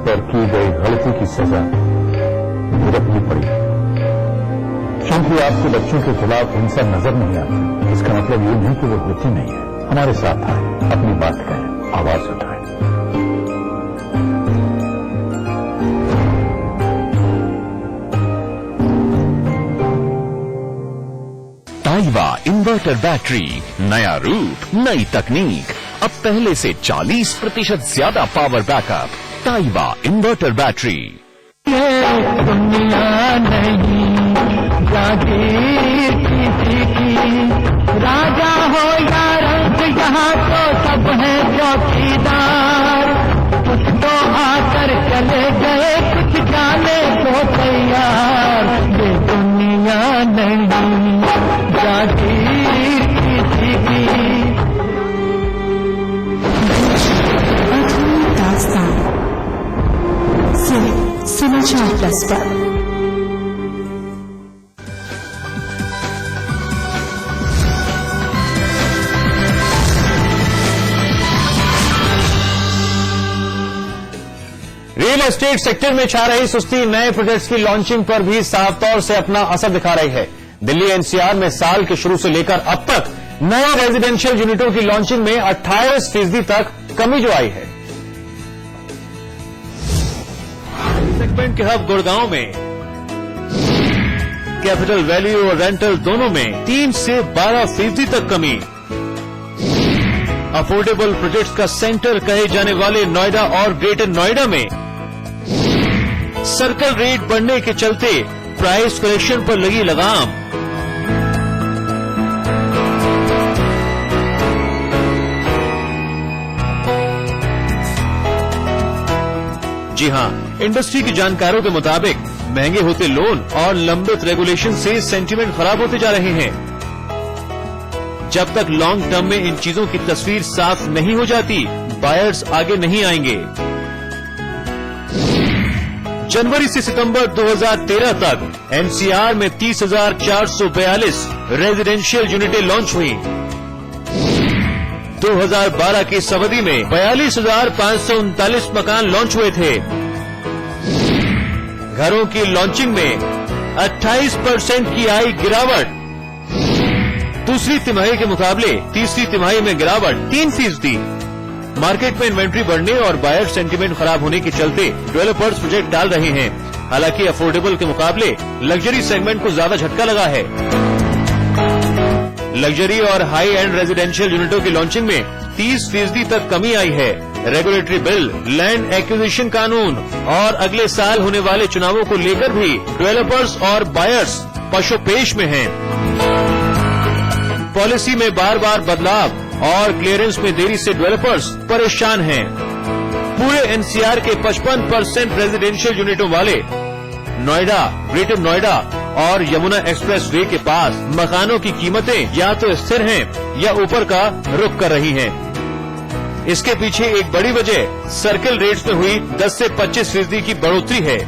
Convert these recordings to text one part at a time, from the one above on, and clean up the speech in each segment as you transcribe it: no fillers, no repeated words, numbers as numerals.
पर की गई गलती की सजा भुगतनी पड़ी, क्योंकि आपके बच्चों के खिलाफ हिंसा नजर नहीं आती। इसका मतलब ये नहीं कि वो होती नहीं है। हमारे साथ आए, अपनी बात कहें, आवाज उठाएं। ताइवा इन्वर्टर बैटरी, नया रूप, नई तकनीक, अब पहले से 40% ज्यादा पावर बैकअप। ताइवा इन्वर्टर बैटरी। दुनिया नहीं जागीर किसी की, राजा हो या रंग यहाँ तो सब है चौकीदार। कुछ तो आकर चले गए, कुछ जाने को तैयार। ये दुनिया नहीं जागीर किसी की। दास्तान सिर्फ समाचार प्लस पर। रियल एस्टेट सेक्टर में छा रही सुस्ती नए प्रोजेक्ट्स की लॉन्चिंग पर भी साफ तौर से अपना असर दिखा रही है। दिल्ली एनसीआर में साल के शुरू से लेकर अब तक नए रेजिडेंशियल यूनिटों की लॉन्चिंग में 28% तक कमी जो आई है। सेगमेंट के हब गुड़गांव में कैपिटल वैल्यू और रेंटल दोनों में 3 से 12% तक कमी। अफोर्डेबल प्रोजेक्ट्स का सेंटर कहे जाने वाले नोएडा और ग्रेटर नोएडा में सर्कल रेट बढ़ने के चलते प्राइस कलेक्शन पर लगी लगाम। जी हां, इंडस्ट्री के जानकारों के मुताबिक महंगे होते लोन और लंबित रेगुलेशन से सेंटीमेंट खराब होते जा रहे हैं। जब तक लॉन्ग टर्म में इन चीजों की तस्वीर साफ नहीं हो जाती, बायर्स आगे नहीं आएंगे। जनवरी से सितंबर 2013 तक एनसीआर में 30,442 रेजिडेंशियल यूनिटें लॉन्च हुई। 2012 की इस अवधि में 42,539 मकान लॉन्च हुए थे। घरों की लॉन्चिंग में 28% की आई गिरावट। दूसरी तिमाही के मुकाबले तीसरी तिमाही में गिरावट 3%। मार्केट में इन्वेंट्री बढ़ने और बायर सेंटीमेंट खराब होने के चलते डेवलपर्स प्रोजेक्ट डाल रहे हैं। हालांकि अफोर्डेबल के मुकाबले लग्जरी सेगमेंट को ज्यादा झटका लगा है। लग्जरी और हाई एंड रेजिडेंशियल यूनिटों की लॉन्चिंग में 30% तक कमी आई है। रेगुलेटरी बिल, लैंड एक्विजिशन कानून और अगले साल होने वाले चुनावों को लेकर भी डेवलपर्स और बायर्स पशोपेश में हैं। पॉलिसी में बार बार बदलाव और क्लियरेंस में देरी से डेवलपर्स परेशान हैं। पूरे एनसीआर के 55% रेजिडेंशियल यूनिटों वाले नोएडा, ग्रेटर नोएडा और यमुना एक्सप्रेस वे के पास मकानों की कीमतें या तो स्थिर हैं या ऊपर का रुख कर रही हैं। इसके पीछे एक बड़ी वजह सर्कल रेट्स में हुई 10 से 25% की बढ़ोतरी है।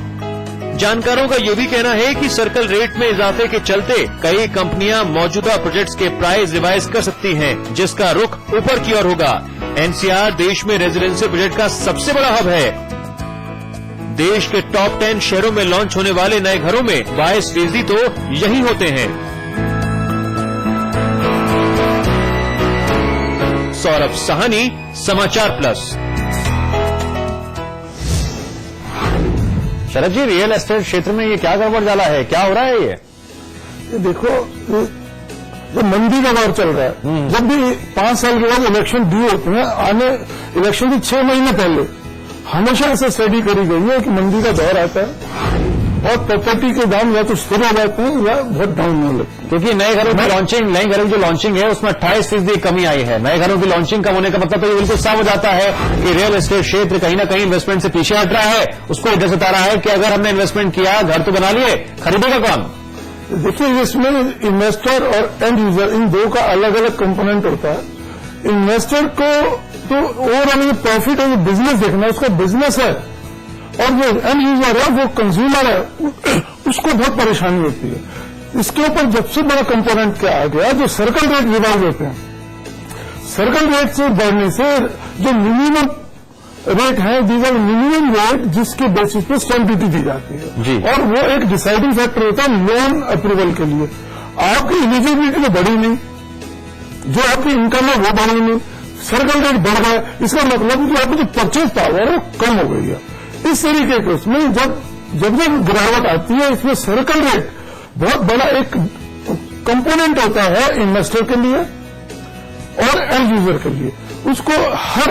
जानकारों का ये भी कहना है कि सर्कल रेट में इजाफे के चलते कई कंपनियां मौजूदा प्रोजेक्ट्स के प्राइस रिवाइज कर सकती हैं, जिसका रुख ऊपर की ओर होगा। एनसीआर देश में रेजिडेंशियल प्रोजेक्ट का सबसे बड़ा हब है। देश के टॉप 10 शहरों में लॉन्च होने वाले नए घरों में 22% तो यही होते हैं। सौरभ साहनी, समाचार प्लस। शरद जी, रियल एस्टेट क्षेत्र में ये क्या गड़बड़ डाला है, क्या हो रहा है? ये देखो, जो मंदी का दौर चल रहा है, जब भी 5 साल के बाद इलेक्शन ड्यू होते हैं, आने इलेक्शन के 6 महीने पहले हमेशा ऐसे स्टडी करी गई है कि मंदी का दौर आता है और प्रॉपर्टी के दाम या तो स्थिर हो जाते हैं या बहुत डाउन होने लगते हैं। क्योंकि नए घरों की लॉन्चिंग है उसमें 28% कमी आई है। नए घरों की लॉन्चिंग कम होने का मतलब तो ये बिल्कुल साफ हो जाता है कि रियल एस्टेट क्षेत्र कहीं न कहीं इन्वेस्टमेंट से पीछे हट रहा है। उसको इधर से तारा है कि अगर हमने इन्वेस्टमेंट किया, घर तो बना लिए, खरीदेगा कौन? देखिए, इसमें इन्वेस्टर और एंड यूजर इन दो का अलग अलग कंपोनेंट होता है। इन्वेस्टर को तो ओवरऑल प्रॉफिट और बिजनेस देखना, उसका बिजनेस है, और जो एंड यूजर है, वो कंज्यूमर है, उसको बहुत परेशानी होती है। इसके ऊपर जब से बड़ा कंपोनेंट क्या आ गया, जो सर्कल रेट रिवाइज होते हैं, सर्कल रेट से बढ़ने से जो मिनिमम रेट है, दीज आर मिनिमम रेट जिसके बेसिस पे स्टैंप ड्यूटी दी जाती है जी। और वो एक डिसाइडिंग फैक्टर होता है लोन अप्रूवल के लिए। आपकी एलिजिबिलिटी तो बढ़ी नहीं, जो आपकी इनकम है वो बढ़ी नहीं, सर्कल रेट बढ़ गया, इसका मतलब कि आपकी जो परचेज पावर है वो कम हो गई है। इस तरीके के उसमें जब गिरावट आती है, इसमें सर्कल रेट बहुत बड़ा एक कंपोनेंट होता है इन्वेस्टर के लिए और एंड यूजर के लिए। उसको हर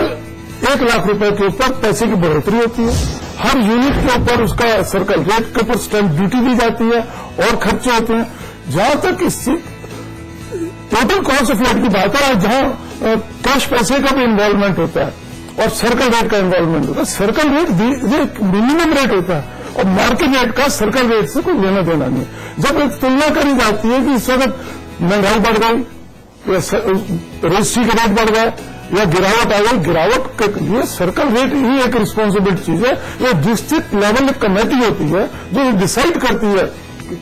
1 लाख रुपए के ऊपर पैसे की बढ़ोतरी होती है, हर यूनिट के ऊपर उसका सर्कल रेट के ऊपर स्टैंप ड्यूटी दी जाती है और खर्चे होते हैं। जहां तक इससे टोटल कॉस्ट ऑफ रेट की बात है, जहां कैश पैसे का भी इन्वॉल्वमेंट होता है और सर्कल रेट का इन्वॉल्वमेंट होता है। सर्कल रेट मिनिमम रेट होता है और मार्केट रेट का सर्कल रेट से कोई लेना देना नहीं। जब एक तुलना करी जाती है कि इस वक्त महंगाई बढ़ गई या रजिस्ट्री का रेट बढ़ गया या गिरावट आ गई, गिरावट के लिए सर्कल रेट ही एक रिस्पॉन्सिबल चीज है। ये डिस्ट्रिक्ट लेवल एक कमेटी होती है जो डिसाइड करती है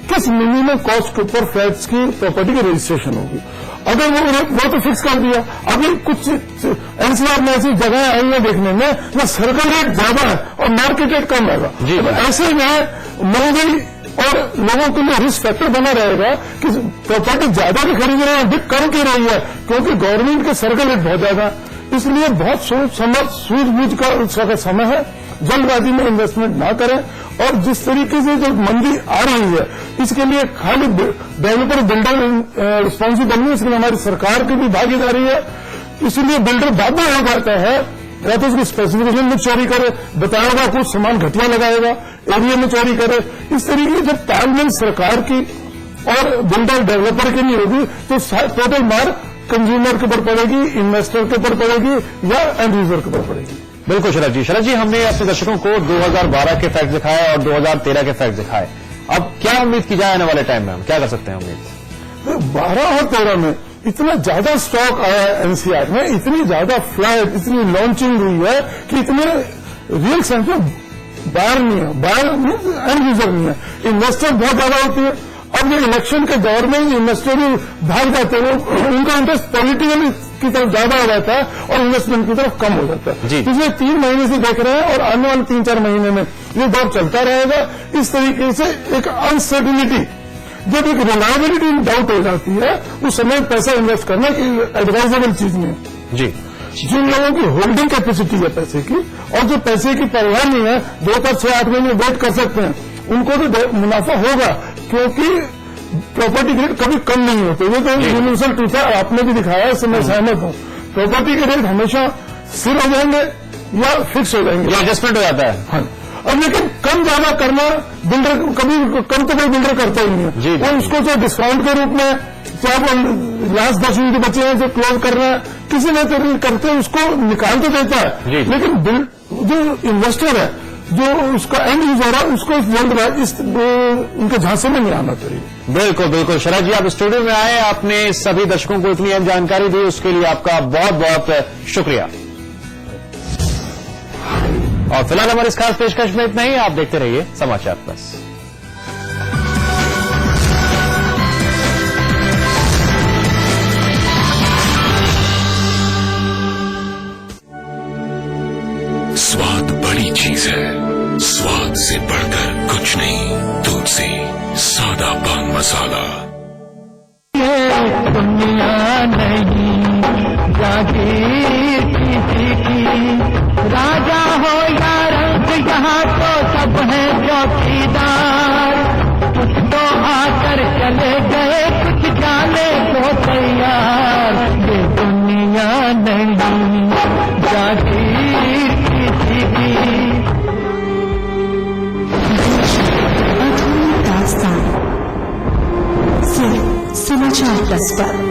किस मिनिमम कॉस्ट के ऊपर फ्लैट्स की प्रॉपर्टी की रजिस्ट्रेशन होगी। अगर वो तो फिक्स कर दिया। अभी कुछ एनसीआर में ऐसी जगह आई है देखने में ना सर्कल रेट ज्यादा है और मार्केट रेट कम रहेगा, तो ऐसे में महंगाई और लोगों के लिए रिस्क फैक्टर बना रहेगा कि प्रॉपर्टी ज्यादा भी खरीद रहे हैं, बिक कम की रही है क्योंकि गवर्नमेंट के सर्कल रेट बहुत ज्यादा। इसलिए बहुत सूझबूझ का समय है, जल्दबाजी में इन्वेस्टमेंट ना करें। और जिस तरीके से जो मंदी आ रही है इसके लिए खाली डेवलपर बिल्डर रिस्पॉन्सिबल नहीं, इसलिए हमारी सरकार की भी भागीदारी है। इसलिए बिल्डर बाध्य हो जाता है या तो उसकी स्पेसिफिकेशन में चोरी करे, बताएगा कुछ सामान घटिया लगाएगा, एरिया में चोरी करे। इस तरीके जब तालमेल सरकार की और बिल्डर डेवलपर की नहीं होगी तो टोटल मार कंज्यूमर के ऊपर पड़ेगी, इन्वेस्टर के ऊपर पड़ेगी या एंड यूजर के ऊपर पड़ेगी। बिल्कुल शरद जी, हमने अपने दर्शकों को 2012 के फैक्ट दिखाए और 2013 के फैक्ट दिखाए। अब क्या उम्मीद की जाए आने वाले टाइम में, हम क्या कर सकते हैं उम्मीद? 12 और 13 में इतना ज्यादा स्टॉक आया है एनसीआर में, इतनी ज्यादा फ्लाइट, इतनी लॉन्चिंग हुई है कि इतने रियल सेंस में बायर नहीं है, बायर एंड यूजर नहीं है, इन्वेस्टर बहुत ज्यादा होती है। अब ये इलेक्शन के दौर में इन्वेस्टर भी भाग जाते हैं, उनका इंटरेस्ट पॉलिटिकल की तरफ ज्यादा हो जाता है और इन्वेस्टमेंट की तरफ कम हो जाता है। पिछले 3 महीने से देख रहे हैं और आने वाले 3-4 महीने में ये दौर चलता रहेगा। इस तरीके से एक अनसर्टिनिटी, जब एक रिलायबिलिटी डाउट हो जाती है उस समय पैसा इन्वेस्ट करना एडवाइजेबल चीज नहीं है जी। जिन लोगों की होल्डिंग कैपेसिटी है पैसे की और जो पैसे की परवाह नहीं है 2-6-8 महीने वेट कर सकते हैं, उनको तो मुनाफा होगा क्योंकि प्रॉपर्टी के रेट कभी कम नहीं होते। ये तो यूनिवर्सल ट्रूथ है, आपने भी दिखाया, इससे मैं सहमत हूं। प्रॉपर्टी के रेट हमेशा स्थिर हो जाएंगे या फिक्स हो जाएंगे, एडजस्टमेंट हो जाता है। हाँ, अब लेकिन कम ज्यादा करना बिल्डर कभी कम तो कोई बिल्डर करता ही नहीं है। वो उसको जो डिस्काउंट के रूप में क्या लास्ट 10 यूनिट बचे हैं जो क्लोज कर रहे हैं, किसी ने तो करते उसको निकाल तो देता है, लेकिन जो इन्वेस्टर है, जो उसका एंड यूजर है, उसको इनके झांसे में नहीं आना चाहिए। बिल्कुल शरद जी, आप स्टूडियो में आए, आपने सभी दर्शकों को इतनी अहम जानकारी दी, उसके लिए आपका बहुत बहुत शुक्रिया। और फिलहाल हमारी इस खास पेशकश में इतना ही। आप देखते रहिए समाचार प्लस। स्वाद बड़ी चीज है, स्वाद से बढ़कर कुछ नहीं, दूध से सादा पान मसाला। ये दुनिया नहीं जागीर किसी की, राजा हो या रंग यहाँ तो सब है चौकीदार। कुछ तो आकर चले गए, कुछ जाने को तैयार। ये दुनिया नहीं जागीर किसी की। दास्तान सिर्फ समाचार प्लस पर।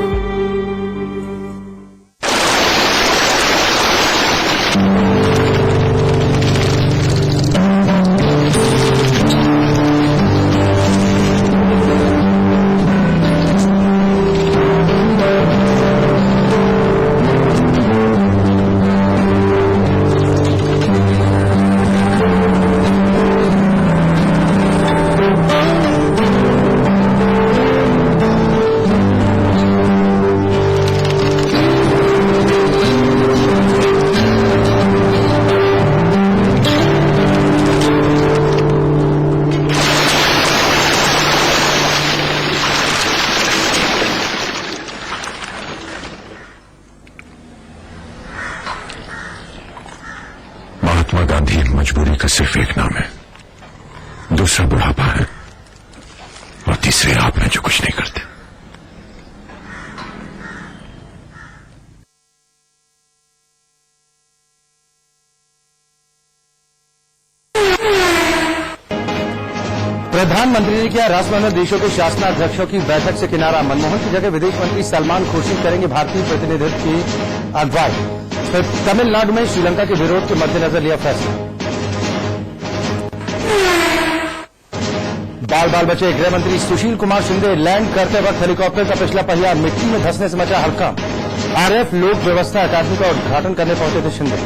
का सिर्फ एक नाम है, दूसरा बुढ़ापा है, और तीसरे आप हैं जो कुछ नहीं करते। प्रधानमंत्री ने किया राष्ट्रमंडल देशों के शासनाध्यक्षों की बैठक से किनारा। मनमोहन की जगह विदेश मंत्री सलमान खुर्शीद करेंगे भारतीय प्रतिनिधित्व की अगुवाई। फिर तमिलनाडु में श्रीलंका के विरोध के मद्देनजर लिया फैसला। बाल बाल बचे गृह मंत्री सुशील कुमार शिंदे लैंड करते वक्त हेलीकॉप्टर का पिछला पहिया मिट्टी में धंसने से मचा हड़कंप। आरएफ लोक व्यवस्था अकादमी का उद्घाटन करने पहुंचे थे शिंदे।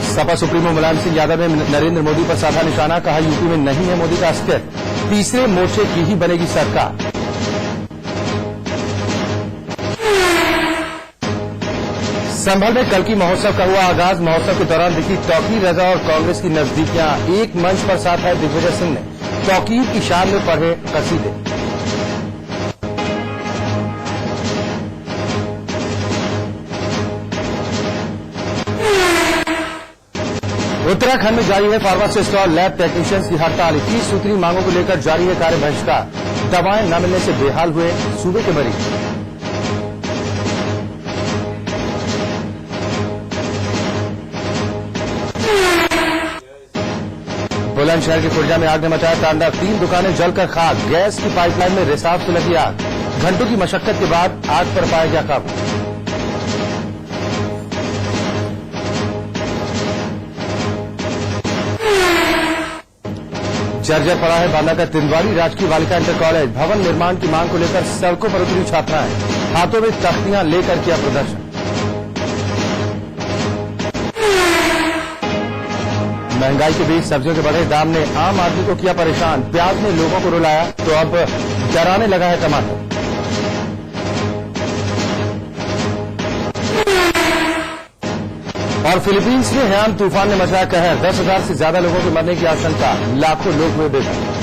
सपा सुप्रीमो मुलायम सिंह यादव ने नरेंद्र मोदी पर साधा निशाना, कहा यूपी में नहीं है मोदी का अस्तित्व, तीसरे मोर्चे की ही बनेगी सरकार। संभल में कल की महोत्सव का हुआ आगाज। महोत्सव के दौरान दिखी तौकीर रजा और कांग्रेस की नजदीकियां। एक मंच पर साथ आए दिग्विजय सिंह ने तौकीर की शान में पढ़े कसीदे। उत्तराखंड में जारी है फार्मासिस्ट और लैब टेक्नीशियंस की हड़ताल। 21 सूत्री मांगों को लेकर जारी है कार्य बहिष्कार। दवाएं न मिलने से बेहाल हुए सूबे के मरीज। बुलंदशहर के खुर्जा में आग ने मचाया तांडव। 3 दुकानें जलकर खाक। गैस की पाइपलाइन में रिसाव से लगी आग। घंटों की मशक्कत के बाद आग पर पाया गया काबू। जर्जर पड़ा है बांदा का तिंदवारी राजकीय बालिका इंटर कॉलेज। भवन निर्माण की मांग को लेकर सड़कों पर उतरी छात्राएं। हाथों में तख्तियां लेकर किया प्रदर्शन। महंगाई के बीच सब्जियों के बढ़े दाम ने आम आदमी को किया परेशान। प्याज ने लोगों को रुलाया तो अब डराने लगा है टमाटर। और फिलीपींस में हयान तूफान ने मचाया कहर। 10,000 से ज्यादा लोगों के मरने की आशंका। लाखों लोग हुए बेघर।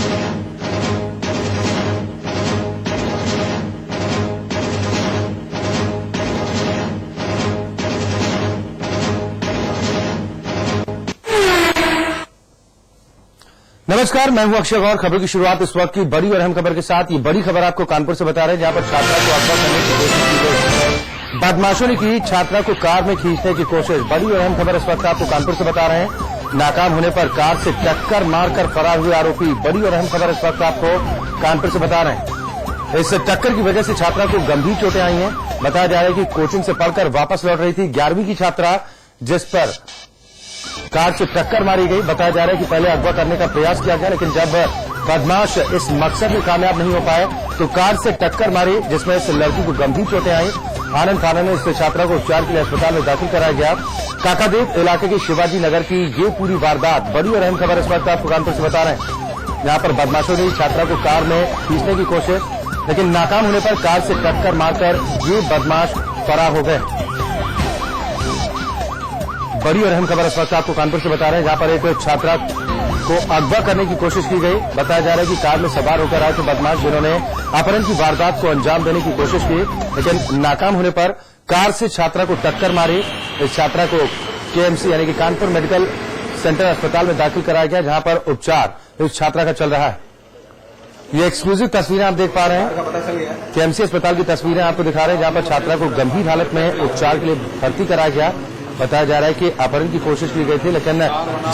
नमस्कार, मैं हूं अक्षय गौर। खबर की शुरुआत इस वक्त की बड़ी और अहम खबर के साथ। ये बड़ी खबर आपको कानपुर से बता रहे हैं, जहां पर छात्रा को अगवा करने की कोशिश की गई। बदमाशों ने की छात्रा को कार में खींचने की कोशिश। बड़ी और अहम खबर इस वक्त आपको कानपुर से बता रहे हैं। नाकाम होने पर कार से टक्कर मारकर फरार हुए आरोपी। बड़ी और अहम खबर इस वक्त आपको कानपुर से बता रहे हैं। इस टक्कर की वजह से छात्रा को गंभीर चोटें आई हैं। बताया जा रहा है कि कोचिंग से पढ़कर वापस लौट रही थी 11वीं की छात्रा, जिस पर कार से टक्कर मारी गई। बताया जा रहा है कि पहले अगवा करने का प्रयास किया गया, लेकिन जब बदमाश इस मकसद में कामयाब नहीं हो पाए तो कार से टक्कर मारी, जिसमें इस लड़की को गंभीर चोटें आई। आनंद थाना में इस छात्रा को उपचार के लिए अस्पताल में दाखिल कराया गया। काकादेव इलाके के शिवाजी नगर की ये पूरी वारदात। बड़ी और अहम खबर इस वक्त आपको कानपुर से बता रहे हैं। यहाँ पर बदमाशों ने छात्रा को कार में खींचने की कोशिश, लेकिन नाकाम होने पर कार से टक्कर मारकर ये बदमाश फरार हो गए। बड़ी और अहम खबर इस वक्त आपको कानपुर से बता रहे हैं, जहां पर एक छात्रा को अगवा करने की कोशिश की गई। बताया जा रहा है कि कार में सवार होकर आए थे बदमाश, जिन्होंने अपहरण की वारदात को अंजाम देने की कोशिश की, लेकिन नाकाम होने पर कार से छात्रा को टक्कर मारी। इस छात्रा को केएमसी यानी कि कानपुर मेडिकल सेंटर अस्पताल में दाखिल कराया गया, जहां पर उपचार इस छात्रा का चल रहा है। ये एक्सक्लूसिव तस्वीरें आप देख पा रहे हैं। केएमसी अस्पताल की तस्वीरें आपको दिखा रहे हैं, जहां पर छात्रा को गंभीर हालत में उपचार के लिए भर्ती कराया गया। बताया जा रहा है कि अपहरण की कोशिश की गई थी, लेकिन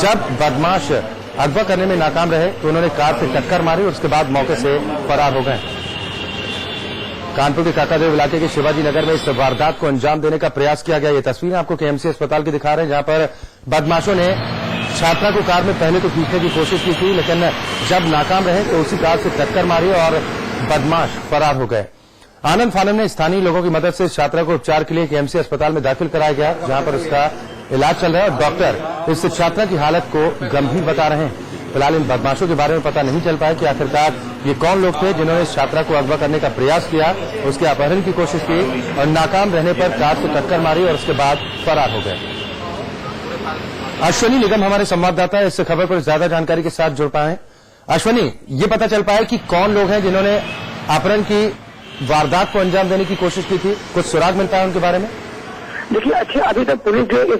जब बदमाश अगवा करने में नाकाम रहे तो उन्होंने कार से टक्कर मारी और उसके बाद मौके से फरार हो गए। कानपुर के काकादेव इलाके के शिवाजी नगर में इस वारदात को अंजाम देने का प्रयास किया गया। ये तस्वीरें आपको केएमसी अस्पताल की दिखा रहे हैं, जहां पर बदमाशों ने छात्रा को कार में पहले तो खींचने की कोशिश की थी, लेकिन जब नाकाम रहे तो उसी कार से टक्कर मारी और बदमाश फरार हो गए। आनंद फानम ने स्थानीय लोगों की मदद से छात्रा को उपचार के लिए केएमसी अस्पताल में दाखिल कराया गया, जहां पर उसका इलाज चल रहा है और डॉक्टर इस छात्रा की हालत को गंभीर बता रहे हैं। फिलहाल इन बदमाशों के बारे में पता नहीं चल पाया कि आखिरकार ये कौन लोग थे जिन्होंने इस छात्रा को अगवा करने का प्रयास किया, उसके अपहरण की कोशिश की और नाकाम रहने पर कार से टक्कर मारी और उसके बाद फरार हो गए। अश्वनी निगम हमारे संवाददाता इस खबर पर ज्यादा जानकारी के साथ जुड़ पाए। अश्वनी, ये पता चल पाया कि कौन लोग हैं जिन्होंने अपहरण की वारदात को अंजाम देने की कोशिश की थी? कुछ सुराग मिल पाया उनके बारे में? देखिए, अच्छे अभी तक पुलिस जो